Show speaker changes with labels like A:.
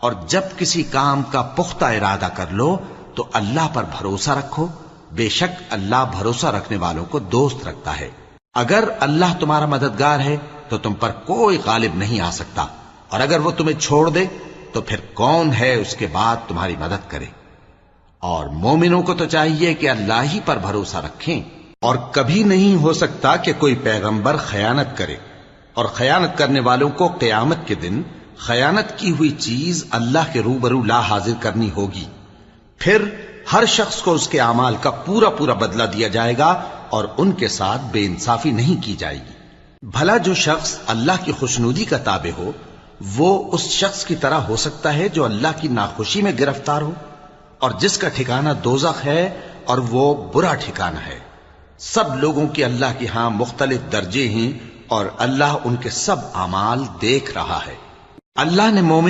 A: اور جب کسی کام کا پختہ ارادہ کر لو تو اللہ پر بھروسہ رکھو، بے شک اللہ بھروسہ رکھنے والوں کو دوست رکھتا ہے۔ اگر اللہ تمہارا مددگار ہے تو تم پر کوئی غالب نہیں آ سکتا، اور اگر وہ تمہیں چھوڑ دے تو پھر کون ہے اس کے بعد تمہاری مدد کرے۔ اور مومنوں کو تو چاہیے کہ اللہ ہی پر بھروسہ رکھیں، اور کبھی نہیں ہو سکتا کہ کوئی پیغمبر خیانت کرے، اور خیانت کرنے والوں کو قیامت کے دن خیانت کی ہوئی چیز اللہ کے روبرو لا حاضر کرنی ہوگی، پھر ہر شخص کو اس کے اعمال کا پورا پورا بدلہ دیا جائے گا، اور ان کے ساتھ بے انصافی نہیں کی جائے گی۔ بھلا جو شخص اللہ کی خوشنودی کا تابع ہو وہ اس شخص کی طرح ہو سکتا ہے جو اللہ کی ناخوشی میں گرفتار ہو، اور جس کا ٹھکانہ دوزخ ہے اور وہ برا ٹھکانہ ہے۔ سب لوگوں کے اللہ کے ہاں مختلف درجے ہیں، اور اللہ ان کے سب اعمال دیکھ رہا ہے۔ اللہ نے مومن